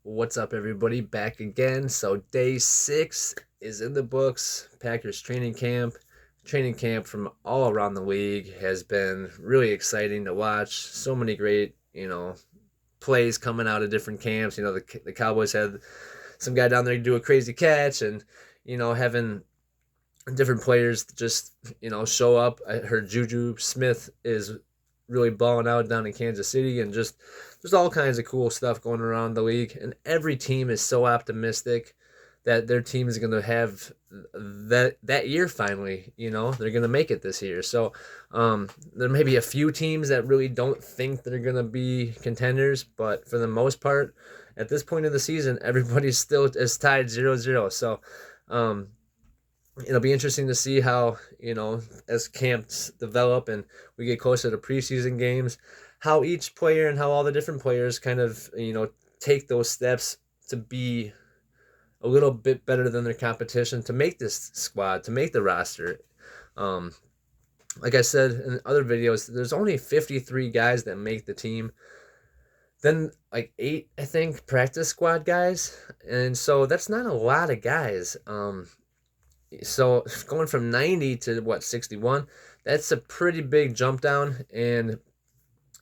What's up, everybody? Back again. So, day 6 is in the books. Packers training camp. Training camp from all around the league has been really exciting to watch. So many great, plays coming out of different camps. The Cowboys had some guy down there do a crazy catch, and, having different players just, show up. I heard Juju Smith is really balling out down in Kansas City, and just there's all kinds of cool stuff going around the league, and every team is so optimistic that their team is going to have that year finally. They're going to make it this year. So there may be a few teams that really don't think they're going to be contenders, but for the most part, at this point of the season, everybody's still is tied 0-0. So it'll be interesting to see how, as camps develop and we get closer to preseason games, how each player and how all the different players kind of, take those steps to be a little bit better than their competition, to make this squad, to make the roster. Like I said in other videos, there's only 53 guys that make the team. Then like 8, I think, practice squad guys. And so that's not a lot of guys. So going from 90 to 61, that's a pretty big jump down. And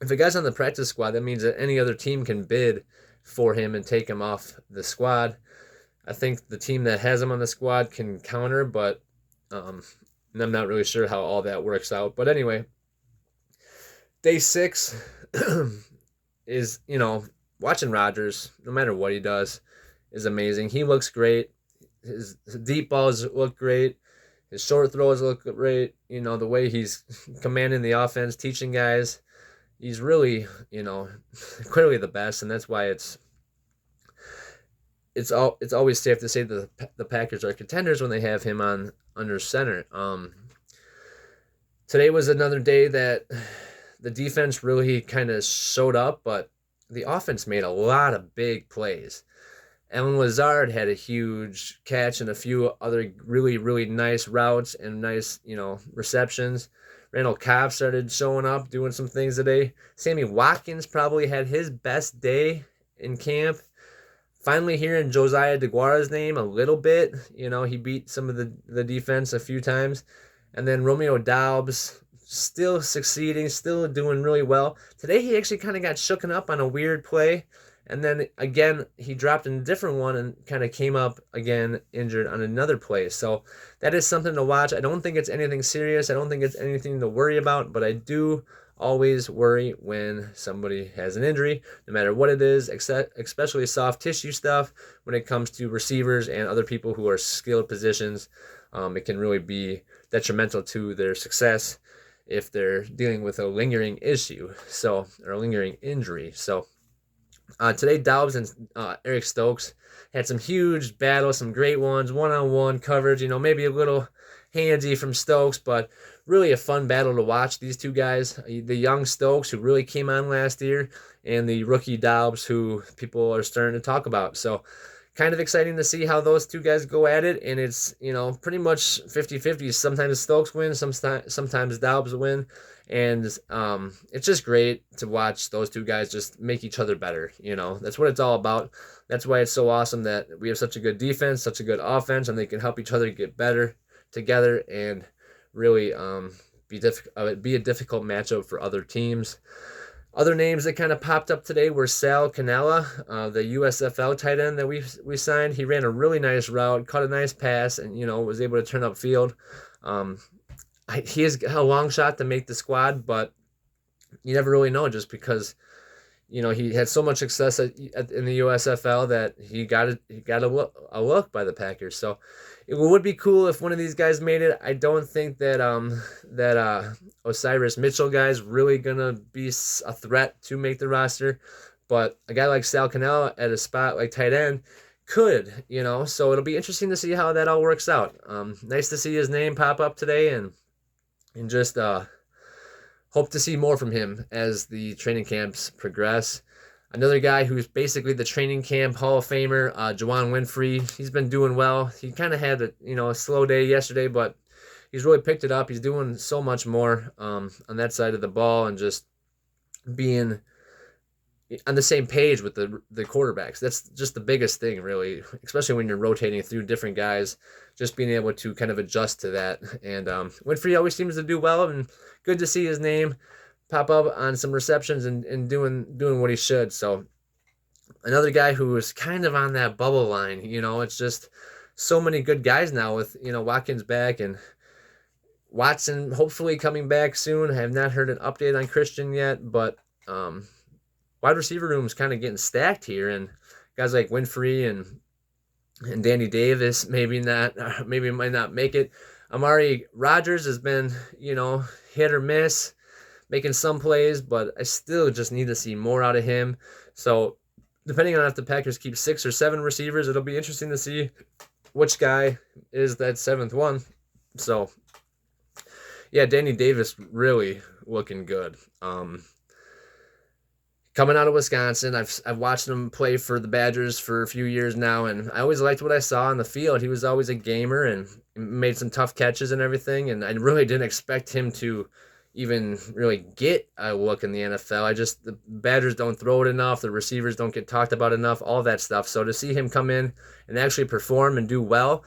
if a guy's on the practice squad, that means that any other team can bid for him and take him off the squad. I think the team that has him on the squad can counter, but I'm not really sure how all that works out. But anyway, day 6 is, watching Rodgers, no matter what he does, is amazing. He looks great. His deep balls look great. His short throws look great. The way he's commanding the offense, teaching guys. He's really, clearly the best, and that's why it's always safe to say that the Packers are contenders when they have him on under center. Today was another day that the defense really kind of showed up, but the offense made a lot of big plays. Allen Lazard had a huge catch and a few other really, really nice routes and nice, receptions. Randall Cobb started showing up, doing some things today. Sammy Watkins probably had his best day in camp. Finally hearing Josiah DeGuara's name a little bit. He beat some of the defense a few times. And then Romeo Doubs still succeeding, still doing really well. Today he actually kind of got shooken up on a weird play. And then, again, he dropped in a different one and kind of came up again injured on another play. So that is something to watch. I don't think it's anything serious. I don't think it's anything to worry about. But I do always worry when somebody has an injury, no matter what it is, especially soft tissue stuff when it comes to receivers and other people who are skilled positions. It can really be detrimental to their success if they're dealing with a lingering issue, or a lingering injury. So today, Dobbs and Eric Stokes had some huge battles, some great ones, one-on-one coverage, maybe a little handsy from Stokes, but really a fun battle to watch. These two guys, the young Stokes, who really came on last year, and the rookie Dobbs, who people are starting to talk about. So kind of exciting to see how those two guys go at it, and it's, pretty much 50-50. Sometimes Stokes win, sometimes Dobbs win. And it's just great to watch those two guys just make each other better. That's what it's all about. That's why it's so awesome that we have such a good defense, such a good offense, and they can help each other get better together and really be a difficult matchup for other teams. Other names that kind of popped up today were Sal Cannella, the USFL tight end that we signed. He ran a really nice route, caught a nice pass, and was able to turn upfield. He has a long shot to make the squad, but you never really know, just because he had so much success in the USFL that he got a look by the Packers. So it would be cool if one of these guys made it. I don't think that Osiris Mitchell guy is really gonna be a threat to make the roster, but a guy like Sal Cannella at a spot like tight end could. So it'll be interesting to see how that all works out. Nice to see his name pop up today, and just hope to see more from him as the training camps progress. Another guy who's basically the training camp Hall of Famer, Juwan Winfrey. He's been doing well. He kind of had a slow day yesterday, but he's really picked it up. He's doing so much more on that side of the ball, and just being on the same page with the quarterbacks. That's just the biggest thing, really, especially when you're rotating through different guys, just being able to kind of adjust to that. And Winfrey always seems to do well, and good to see his name pop up on some receptions and doing what he should. So another guy who is kind of on that bubble line, it's just so many good guys now with, Watkins back and Watson hopefully coming back soon. I have not heard an update on Christian yet, but wide receiver room is kind of getting stacked here, and guys like Winfrey and Danny Davis maybe might not make it. Amari Rodgers has been, hit or miss, making some plays, but I still just need to see more out of him. So depending on if the Packers keep 6 or 7 receivers, it'll be interesting to see which guy is that 7th one. So yeah, Danny Davis really looking good. Coming out of Wisconsin, I've watched him play for the Badgers for a few years now, and I always liked what I saw on the field. He was always a gamer and made some tough catches and everything, and I really didn't expect him to even really get a look in the NFL. The Badgers don't throw it enough, the receivers don't get talked about enough, all that stuff. So to see him come in and actually perform and do well,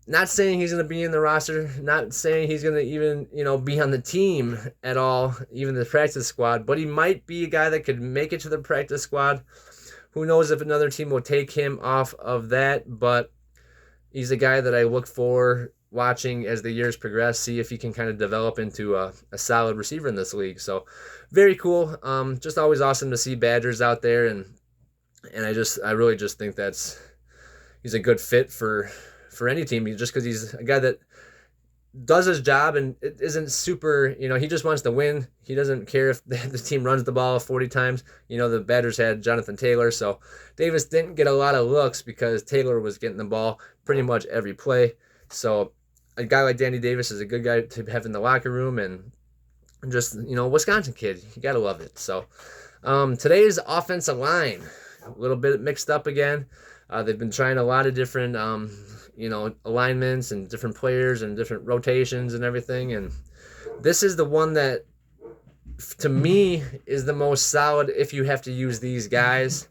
not saying he's going to be in the roster, not saying he's going to even, be on the team at all, even the practice squad, but he might be a guy that could make it to the practice squad. Who knows if another team will take him off of that, but he's a guy that I look for watching as the years progress, see if he can kind of develop into a solid receiver in this league. So very cool. Just always awesome to see Badgers out there, and I really just think he's a good fit for any team, just because he's a guy that does his job and it isn't super, he just wants to win. He doesn't care if the team runs the ball 40 times. The Badgers had Jonathan Taylor, so Davis didn't get a lot of looks because Taylor was getting the ball pretty much every play. So a guy like Danny Davis is a good guy to have in the locker room, and just, Wisconsin kid, you got to love it. So today's offensive line, a little bit mixed up again. They've been trying a lot of different alignments and different players and different rotations and everything. And this is the one that, to me, is the most solid if you have to use these guys.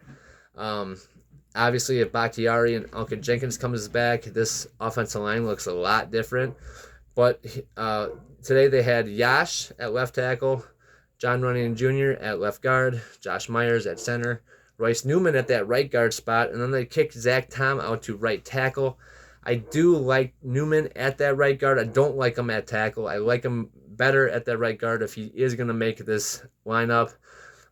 Obviously, if Bakhtiari and Jenkins comes back, this offensive line looks a lot different. But today they had Yash at left tackle, John Runyon Jr. at left guard, Josh Myers at center, Royce Newman at that right guard spot, and then they kicked Zach Tom out to right tackle. I do like Newman at that right guard. I don't like him at tackle. I like him better at that right guard if he is going to make this lineup.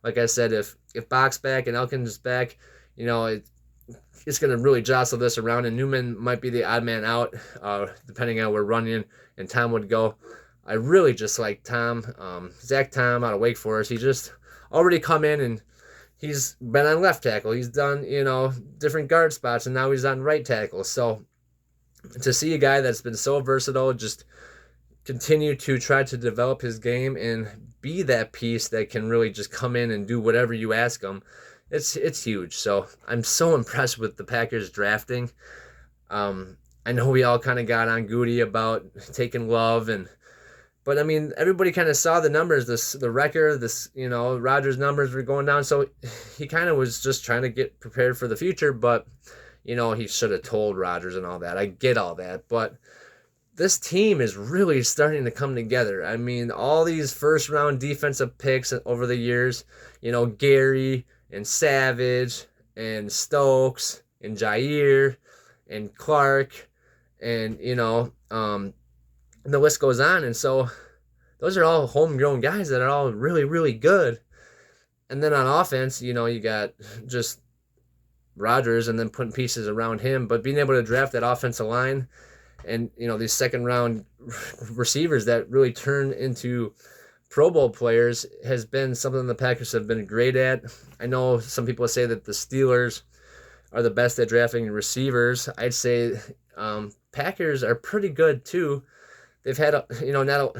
Like I said, if Bach's back and Elkins back, it's going to really jostle this around, and Newman might be the odd man out, depending on where Runyon and Tom would go. I really just like Tom. Zach Tom out of Wake Forest. He just already come in and he's been on left tackle. He's done, different guard spots, and now he's on right tackle. So to see a guy that's been so versatile just continue to try to develop his game and be that piece that can really just come in and do whatever you ask him, it's huge. So I'm so impressed with the Packers drafting. I know we all kind of got on Goody about taking Love, but I mean, everybody kind of saw the numbers, the record, Rodgers' numbers were going down. So he kind of was just trying to get prepared for the future, but he should have told Rodgers and all that. I get all that, but this team is really starting to come together. I mean, all these first-round defensive picks over the years, Gary and Savage and Stokes and Jair and Clark and, the list goes on. And so those are all homegrown guys that are all really, really good. And then on offense, you got just Rodgers and then putting pieces around him, but being able to draft that offensive line and, these second-round receivers that really turn into Pro Bowl players has been something the Packers have been great at. I know some people say that the Steelers are the best at drafting receivers. I'd say Packers are pretty good too. They've had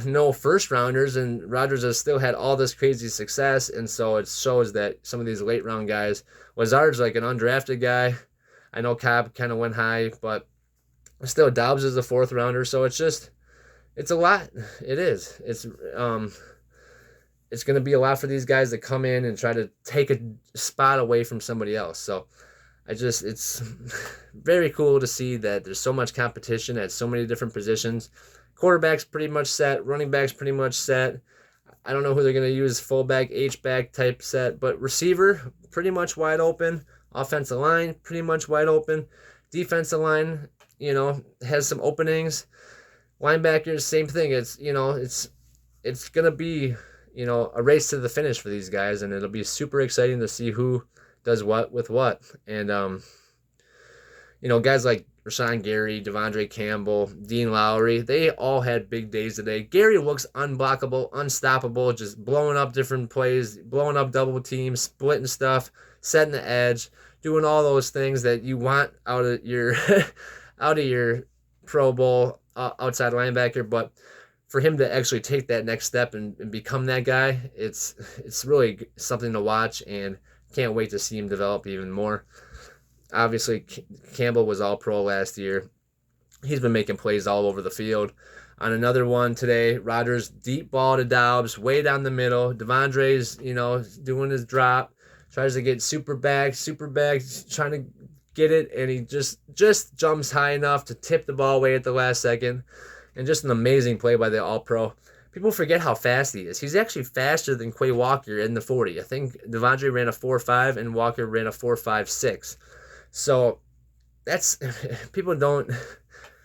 no first-rounders, and Rodgers has still had all this crazy success, and so it shows that some of these late-round guys, Lazard's like an undrafted guy. I know Cobb kind of went high, but still Dobbs is a 4th-rounder, so it's a lot. It is. It's it's going to be a lot for these guys to come in and try to take a spot away from somebody else. So it's very cool to see that there's so much competition at so many different positions. Quarterback's pretty much set. Running back's pretty much set. I don't know who they're going to use, fullback, H-back type set, but receiver, pretty much wide open. Offensive line, pretty much wide open. Defensive line, has some openings. Linebackers, same thing. It's going to be, a race to the finish for these guys, and it'll be super exciting to see who does what with what. And, guys like Rashawn Gary, Devondre Campbell, Dean Lowry, they all had big days today. Gary looks unblockable, unstoppable, just blowing up different plays, blowing up double teams, splitting stuff, setting the edge, doing all those things that you want out of your Pro Bowl outside linebacker. But for him to actually take that next step and become that guy, it's really something to watch, and can't wait to see him develop even more. Obviously, Campbell was all-pro last year. He's been making plays all over the field. On another one today, Rodgers deep ball to Dobbs, way down the middle. Devondre's, doing his drop, tries to get super back, trying to get it, and he just jumps high enough to tip the ball away at the last second. And just an amazing play by the all-pro. People forget how fast he is. He's actually faster than Quay Walker in the 40. I think Devondre ran a 4.5 and Walker ran a 4.56. So that's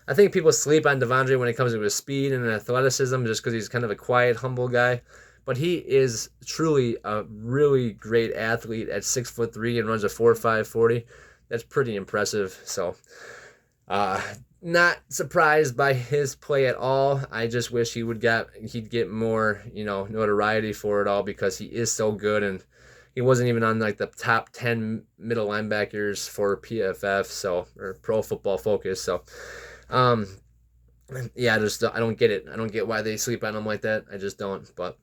I think people sleep on Devondre when it comes to his speed and athleticism just because he's kind of a quiet, humble guy. But he is truly a really great athlete at 6'3" and runs a 4.5 40. That's pretty impressive. So not surprised by his play at all. I just wish he'd get more, notoriety for it all, because he is so good, and he wasn't even on like the top 10 middle linebackers for PFF, or Pro Football Focus. So, yeah, I don't get it. I don't get why they sleep on him like that. I just don't. But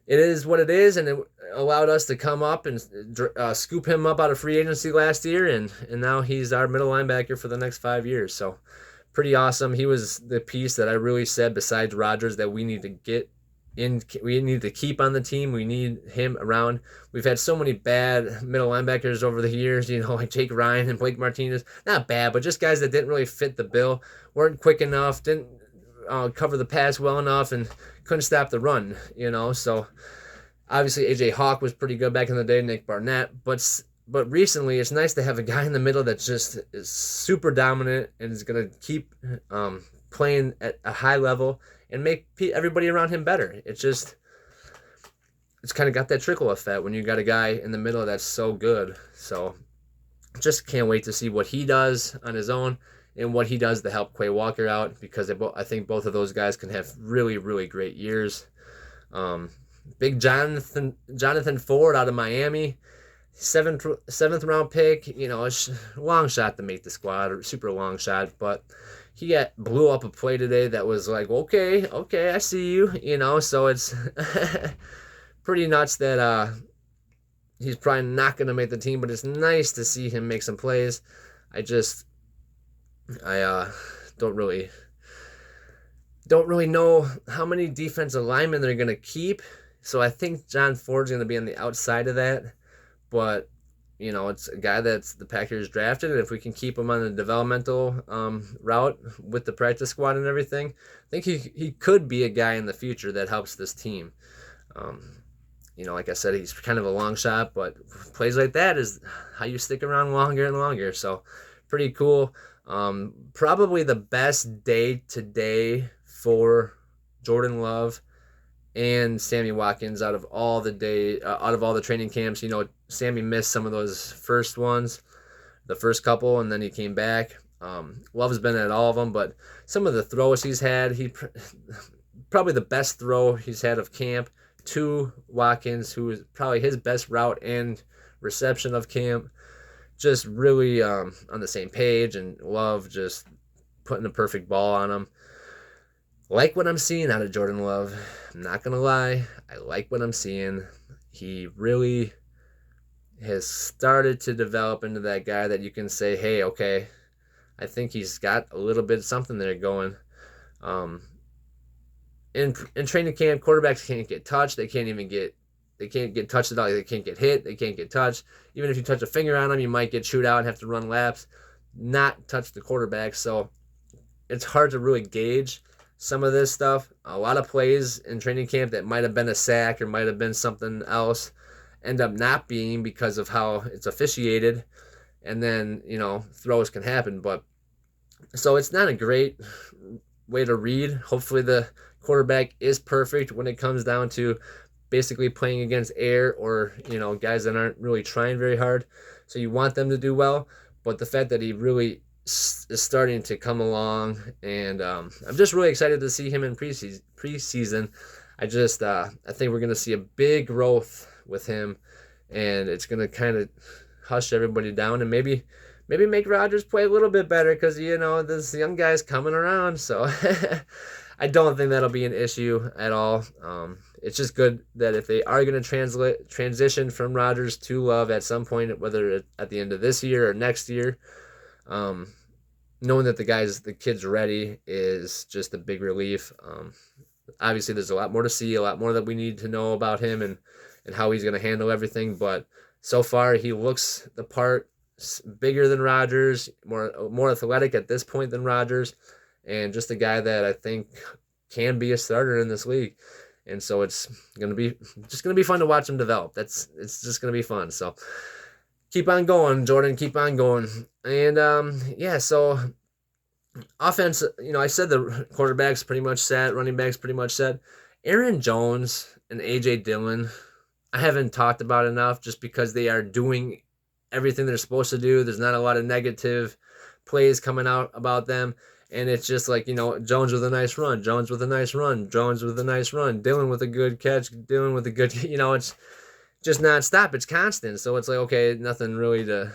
it is what it is, and it allowed us to come up and scoop him up out of free agency last year, and now he's our middle linebacker for the next 5 years. So, pretty awesome. He was the piece that I really said, besides Rodgers, that we need to get in. We need to keep on the team. We need him around. We've had so many bad middle linebackers over the years, like Jake Ryan and Blake Martinez. Not bad, but just guys that didn't really fit the bill, weren't quick enough, didn't cover the pass well enough, and couldn't stop the run, So obviously AJ Hawk was pretty good back in the day, Nick Barnett, but recently it's nice to have a guy in the middle that just is super dominant and is going to keep playing at a high level and make everybody around him better. It's kind of got that trickle effect when you got a guy in the middle that's so good. So just can't wait to see what he does on his own and what he does to help Quay Walker out, because I think both of those guys can have really, really great years. Big Jonathan Ford out of Miami, seventh round pick. It's a long shot to make the squad, or super long shot, but he blew up a play today that was like, okay, I see you. So it's pretty nuts that he's probably not going to make the team, but it's nice to see him make some plays. I don't really know how many defensive linemen they're going to keep. So I think John Ford's going to be on the outside of that. But, it's a guy that's the Packers drafted, and if we can keep him on the developmental route with the practice squad and everything, I think he could be a guy in the future that helps this team. Like I said, he's kind of a long shot, but plays like that is how you stick around longer and longer. So pretty cool. Probably the best day today for Jordan Love and Sammy Watkins out of all the training camps. Sammy missed some of those first ones, the first couple, and then he came back. Love's been at all of them, but some of the throws he's had, probably the best throw he's had of camp to Watkins, who is probably his best route and reception of camp. Just really on the same page, and Love just putting the perfect ball on him. Like what I'm seeing out of Jordan Love. I'm not going to lie. I like what I'm seeing. He really has started to develop into that guy that you can say, hey, okay, I think he's got a little bit of something there going. in training camp, quarterbacks can't get touched. They can't get touched at all. They can't get hit. They can't get touched. Even if you touch a finger on them, you might get chewed out and have to run laps. Not touch the quarterback. So it's hard to really gauge some of this stuff. A lot of plays in training camp that might have been a sack or might have been something else end up not being because of how it's officiated. And then, throws can happen. But so it's not a great way to read. Hopefully the quarterback is perfect when it comes down to basically playing against air or, guys that aren't really trying very hard. So you want them to do well. But the fact that he really is starting to come along, and I'm just really excited to see him in preseason. I think we're going to see a big growth with him, and it's going to kind of hush everybody down and maybe make Rodgers play a little bit better because, this young guy's coming around. So I don't think that'll be an issue at all. It's just good that if they are going to transition from Rodgers to Love at some point, whether it's at the end of this year or next year, knowing that the kid's ready is just a big relief. Obviously, there's a lot more to see, a lot more that we need to know about him and how he's going to handle everything. But so far, he looks the part, bigger than Rodgers, more athletic at this point than Rodgers, and just a guy that I think can be a starter in this league. And so it's gonna be fun to watch him develop. It's just gonna be fun. So keep on going, Jordan. Keep on going. And so offense. I said the quarterback's pretty much set, running back's pretty much set. Aaron Jones and AJ Dillon, I haven't talked about enough just because they are doing everything they're supposed to do. There's not a lot of negative plays coming out about them. And it's just like, Jones with a nice run, Jones with a nice run, Jones with a nice run, Dillon with a good catch, Dillon with a good, it's just nonstop. It's constant. So it's like, okay, nothing really to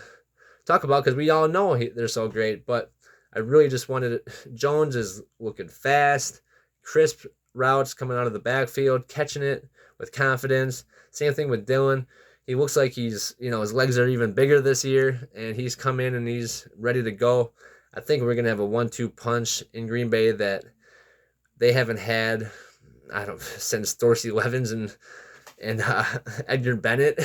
talk about because we all know they're so great. But I really just wanted it. Jones is looking fast, crisp routes coming out of the backfield, catching it with confidence. Same thing with Dillon. He looks like he's, his legs are even bigger this year, and he's come in and he's ready to go. I think we're going to have a 1-2 punch in Green Bay that they haven't had, since Dorsey Levens and Edgar Bennett.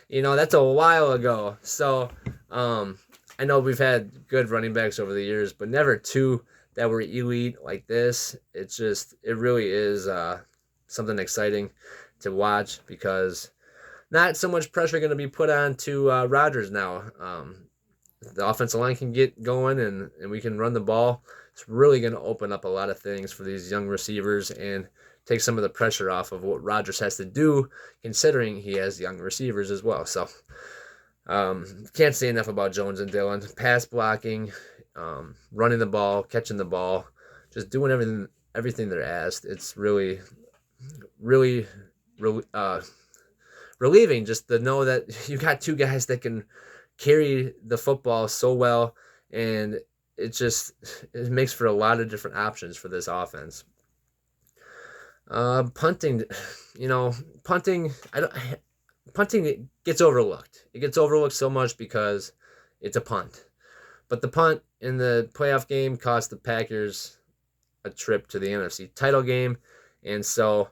That's a while ago. So I know we've had good running backs over the years, but never two that were elite like this. It really is something exciting to watch because not so much pressure going to be put on to Rodgers now. The offensive line can get going and we can run the ball. It's really going to open up a lot of things for these young receivers and take some of the pressure off of what Rodgers has to do, considering he has young receivers as well. So can't say enough about Jones and Dillon. Pass blocking, running the ball, catching the ball, just doing everything they're asked. It's really, really relieving just to know that you got two guys that can carry the football so well, and it makes for a lot of different options for this offense. Punting, punting gets overlooked. It gets overlooked so much because it's a punt. But the punt in the playoff game cost the Packers a trip to the NFC title game, and so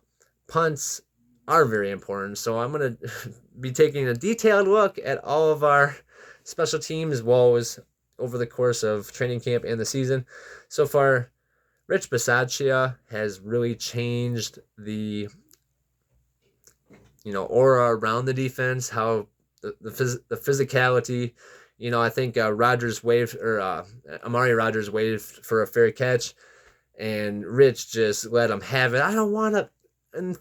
punts are very important. So I'm going to be taking a detailed look at all of our special teams woes over the course of training camp and the season. So far, Rich Bisaccia has really changed the aura around the defense, how the physicality. I think Amari Rodgers waved for a fair catch, and Rich just let him have it. I don't want a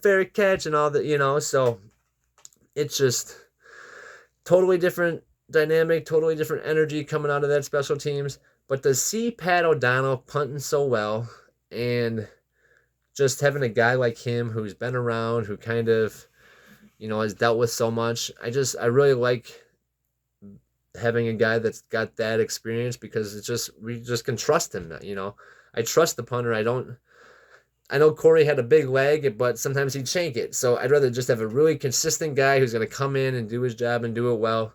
fair catch and all that, so it's just totally different dynamic, totally different energy coming out of that special teams. But to see Pat O'Donnell punting so well and just having a guy like him who's been around, who kind of, has dealt with so much, I really like having a guy that's got that experience because we just can trust him. I trust the punter. I know Corey had a big leg, but sometimes he'd shank it. So I'd rather just have a really consistent guy who's going to come in and do his job and do it well.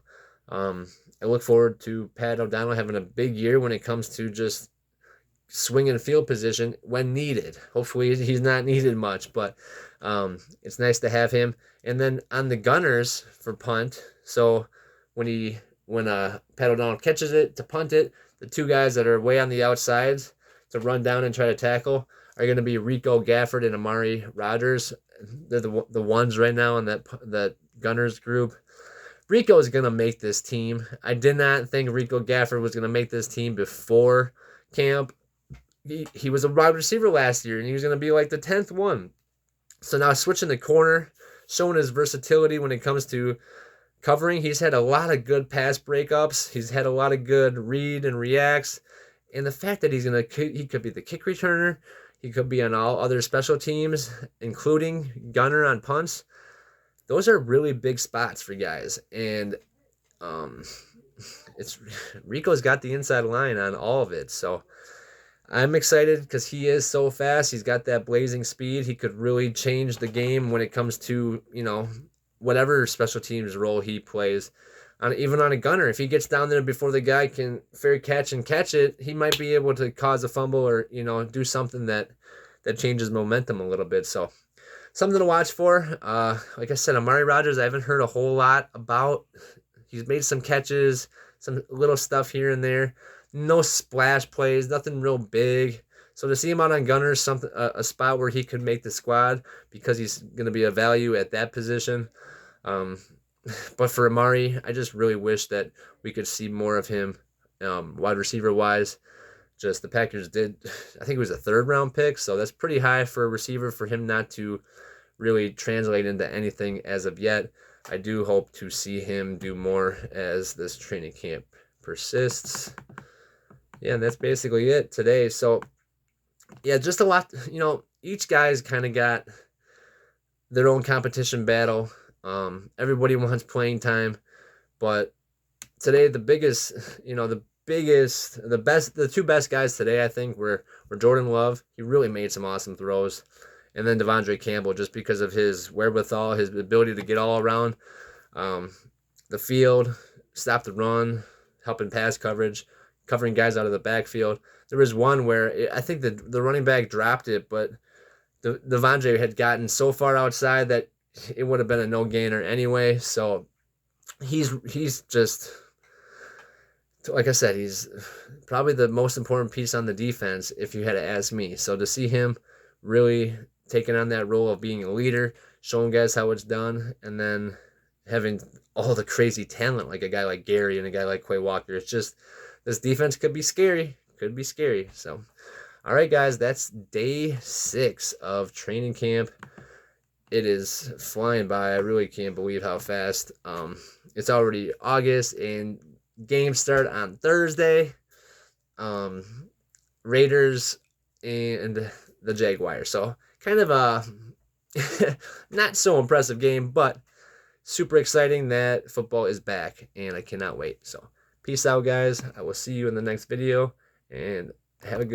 I look forward to Pat O'Donnell having a big year when it comes to just swinging field position when needed. Hopefully he's not needed much, but it's nice to have him. And then on the gunners for punt, so when Paddle Down catches it to punt it, the two guys that are way on the outsides to run down and try to tackle are going to be Rico Gafford and Amari Rogers. They're the ones right now in that gunners group. Rico is going to make this team. I did not think Rico Gafford was going to make this team before camp. He was a wide receiver last year, and he was going to be like the 10th one. So now switching the corner, showing his versatility when it comes to covering. He's had a lot of good pass breakups. He's had a lot of good read and reacts. And the fact that he could be the kick returner, he could be on all other special teams, including gunner on punts. Those are really big spots for guys. And Rico's got the inside line on all of it. So I'm excited because he is so fast. He's got that blazing speed. He could really change the game when it comes to, whatever special teams role he plays. Even on a gunner, if he gets down there before the guy can fair catch it, he might be able to cause a fumble or, do something that changes momentum a little bit. So something to watch for. Like I said, Amari Rogers, I haven't heard a whole lot about. He's made some catches, some little stuff here and there. No splash plays, nothing real big. So to see him out on gunners, a spot where he could make the squad because he's going to be a value at that position. But for Amari, I just really wish that we could see more of him wide receiver-wise. Just the Packers did, I think it was a 3rd-round pick, so that's pretty high for a receiver for him not to really translate into anything as of yet. I do hope to see him do more as this training camp persists. Yeah, and that's basically it today. So, yeah, just a lot, each guy's kind of got their own competition battle. Everybody wants playing time, but today the two best guys today, I think, were Jordan Love. He really made some awesome throws. And then Devondre Campbell, just because of his wherewithal, his ability to get all around the field, stop the run, helping pass coverage, covering guys out of the backfield. There was one where I think the running back dropped it, but Devondre had gotten so far outside that it would have been a no-gainer anyway. So he's just, like I said, he's probably the most important piece on the defense if you had to ask me. So to see him really taking on that role of being a leader, showing guys how it's done, and then having all the crazy talent like a guy like Gary and a guy like Quay Walker, it's just, this defense could be scary. So, all right, guys, that's day 6 of training camp. It is flying by. I really can't believe how fast. It's already August, and games start on Thursday. Raiders and the Jaguars. So kind of a not so impressive game, but super exciting that football is back, and I cannot wait. So peace out, guys. I will see you in the next video, and have a good